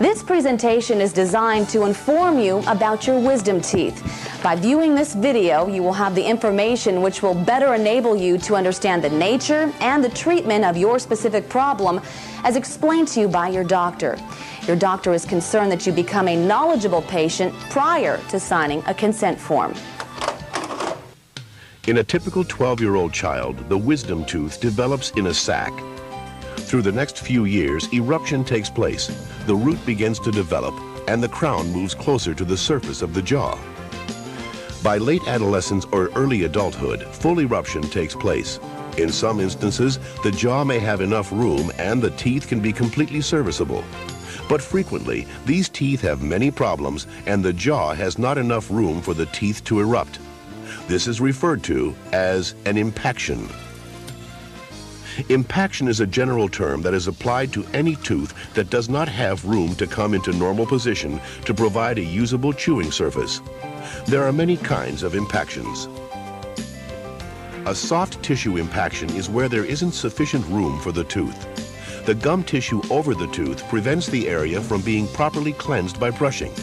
This presentation is designed to inform you about your wisdom teeth. By viewing this video, you will have the information which will better enable you to understand the nature and the treatment of your specific problem as explained to you by your doctor. Your doctor is concerned that you become a knowledgeable patient prior to signing a consent form. In a typical 12-year-old child, the wisdom tooth develops in a sac. Through the next few years, eruption takes place. The root begins to develop, and the crown moves closer to the surface of the jaw. By late adolescence or early adulthood, full eruption takes place. In some instances, the jaw may have enough room and the teeth can be completely serviceable. But frequently, these teeth have many problems and the jaw has not enough room for the teeth to erupt. This is referred to as an impaction. Impaction is a general term that is applied to any tooth that does not have room to come into normal position to provide a usable chewing surface. There are many kinds of impactions. A soft tissue impaction is where there isn't sufficient room for the tooth. The gum tissue over the tooth prevents the area from being properly cleansed by brushing.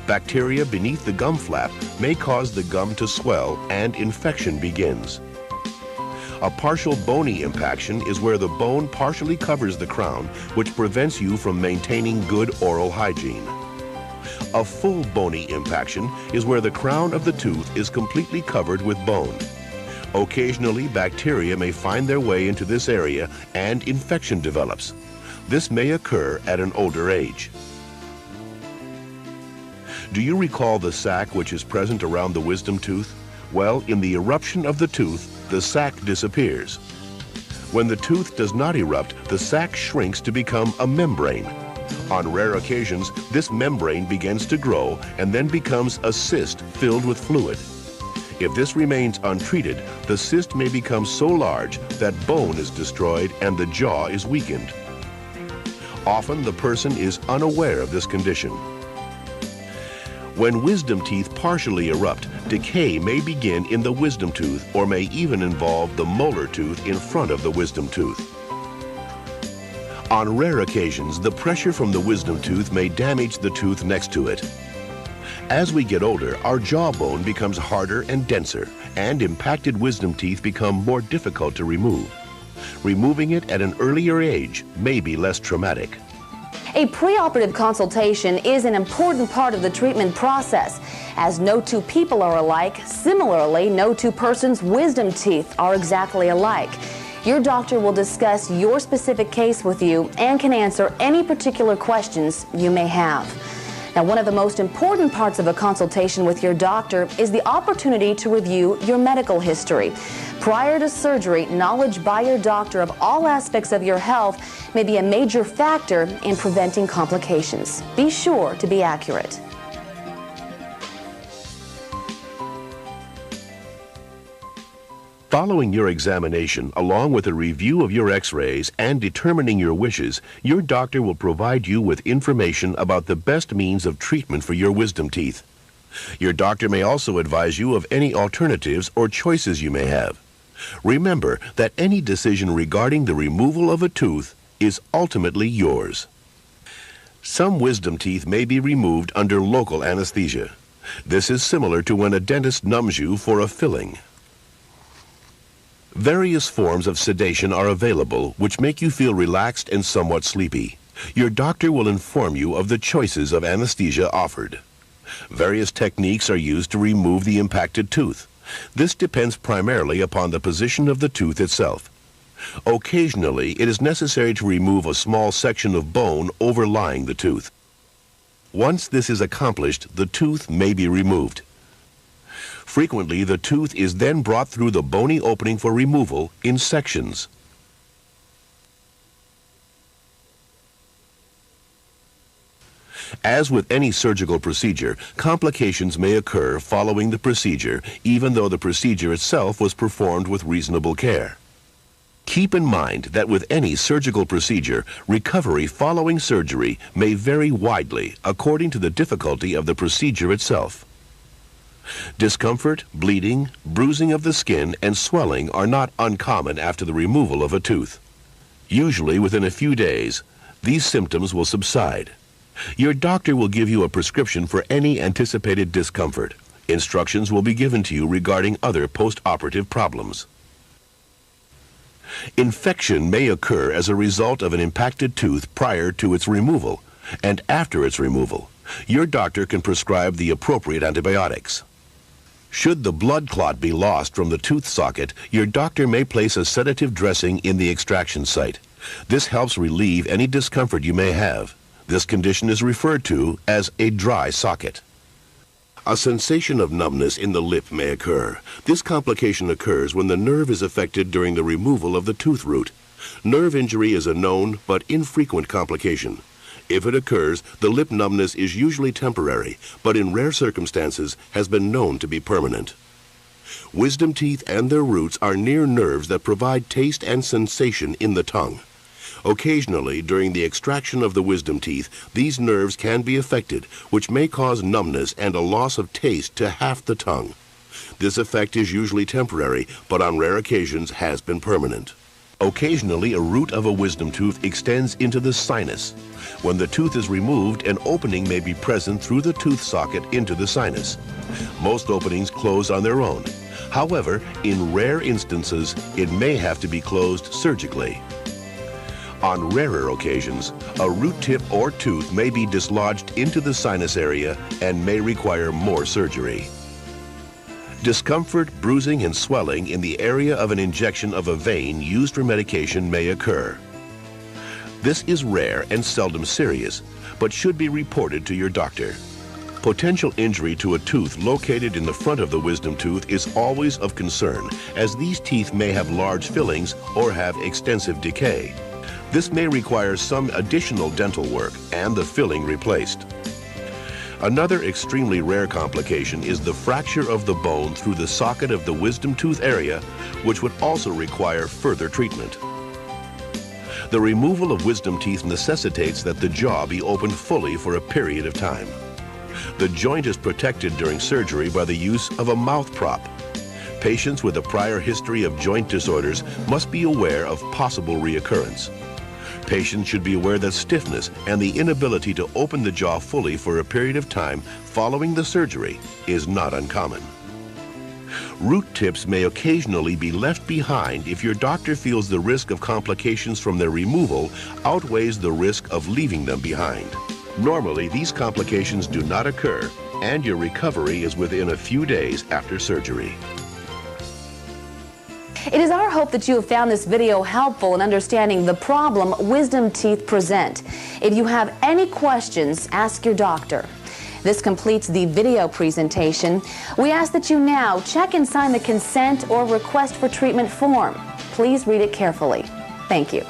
Bacteria beneath the gum flap may cause the gum to swell and infection begins. A partial bony impaction is where the bone partially covers the crown, which prevents you from maintaining good oral hygiene. A full bony impaction is where the crown of the tooth is completely covered with bone. Occasionally, bacteria may find their way into this area and infection develops. This may occur at an older age. Do you recall the sac which is present around the wisdom tooth? Well, in the eruption of the tooth, the sac disappears. When the tooth does not erupt, the sac shrinks to become a membrane. On rare occasions, this membrane begins to grow and then becomes a cyst filled with fluid. If this remains untreated, the cyst may become so large that bone is destroyed and the jaw is weakened. Often the person is unaware of this condition. When wisdom teeth partially erupt, decay may begin in the wisdom tooth or may even involve the molar tooth in front of the wisdom tooth. On rare occasions, the pressure from the wisdom tooth may damage the tooth next to it. As we get older, our jawbone becomes harder and denser, and impacted wisdom teeth become more difficult to remove. Removing it at an earlier age may be less traumatic. A preoperative consultation is an important part of the treatment process. As no two people are alike, similarly, no two persons' wisdom teeth are exactly alike. Your doctor will discuss your specific case with you and can answer any particular questions you may have. Now, one of the most important parts of a consultation with your doctor is the opportunity to review your medical history. Prior to surgery, knowledge by your doctor of all aspects of your health may be a major factor in preventing complications. Be sure to be accurate. Following your examination, along with a review of your x-rays and determining your wishes, your doctor will provide you with information about the best means of treatment for your wisdom teeth. Your doctor may also advise you of any alternatives or choices you may have. Remember that any decision regarding the removal of a tooth is ultimately yours. Some wisdom teeth may be removed under local anesthesia. This is similar to when a dentist numbs you for a filling. Various forms of sedation are available which make you feel relaxed and somewhat sleepy. Your doctor will inform you of the choices of anesthesia offered. Various techniques are used to remove the impacted tooth. This depends primarily upon the position of the tooth itself. Occasionally, it is necessary to remove a small section of bone overlying the tooth. Once this is accomplished, the tooth may be removed. Frequently, the tooth is then brought through the bony opening for removal in sections. As with any surgical procedure, complications may occur following the procedure, even though the procedure itself was performed with reasonable care. Keep in mind that with any surgical procedure, recovery following surgery may vary widely according to the difficulty of the procedure itself. Discomfort, bleeding, bruising of the skin, and swelling are not uncommon after the removal of a tooth. Usually within a few days, these symptoms will subside. Your doctor will give you a prescription for any anticipated discomfort. Instructions will be given to you regarding other post-operative problems. Infection may occur as a result of an impacted tooth prior to its removal and after its removal. Your doctor can prescribe the appropriate antibiotics. Should the blood clot be lost from the tooth socket, your doctor may place a sedative dressing in the extraction site. This helps relieve any discomfort you may have. This condition is referred to as a dry socket. A sensation of numbness in the lip may occur. This complication occurs when the nerve is affected during the removal of the tooth root. Nerve injury is a known but infrequent complication. If it occurs, the lip numbness is usually temporary, but in rare circumstances has been known to be permanent. Wisdom teeth and their roots are near nerves that provide taste and sensation in the tongue. Occasionally, during the extraction of the wisdom teeth, these nerves can be affected, which may cause numbness and a loss of taste to half the tongue. This effect is usually temporary, but on rare occasions has been permanent. Occasionally, a root of a wisdom tooth extends into the sinus. When the tooth is removed, an opening may be present through the tooth socket into the sinus. Most openings close on their own. However, in rare instances, it may have to be closed surgically. On rarer occasions, a root tip or tooth may be dislodged into the sinus area and may require more surgery. Discomfort, bruising, and swelling in the area of an injection of a vein used for medication may occur. This is rare and seldom serious, but should be reported to your doctor. Potential injury to a tooth located in the front of the wisdom tooth is always of concern, as these teeth may have large fillings or have extensive decay. This may require some additional dental work and the filling replaced. Another extremely rare complication is the fracture of the bone through the socket of the wisdom tooth area, which would also require further treatment. The removal of wisdom teeth necessitates that the jaw be opened fully for a period of time. The joint is protected during surgery by the use of a mouth prop. Patients with a prior history of joint disorders must be aware of possible reoccurrence. Patients should be aware that stiffness and the inability to open the jaw fully for a period of time following the surgery is not uncommon. Root tips may occasionally be left behind if your doctor feels the risk of complications from their removal outweighs the risk of leaving them behind. Normally, these complications do not occur, and your recovery is within a few days after surgery. It is our hope that you have found this video helpful in understanding the problem wisdom teeth present. If you have any questions, ask your doctor. This completes the video presentation. We ask that you now check and sign the consent or request for treatment form. Please read it carefully. Thank you.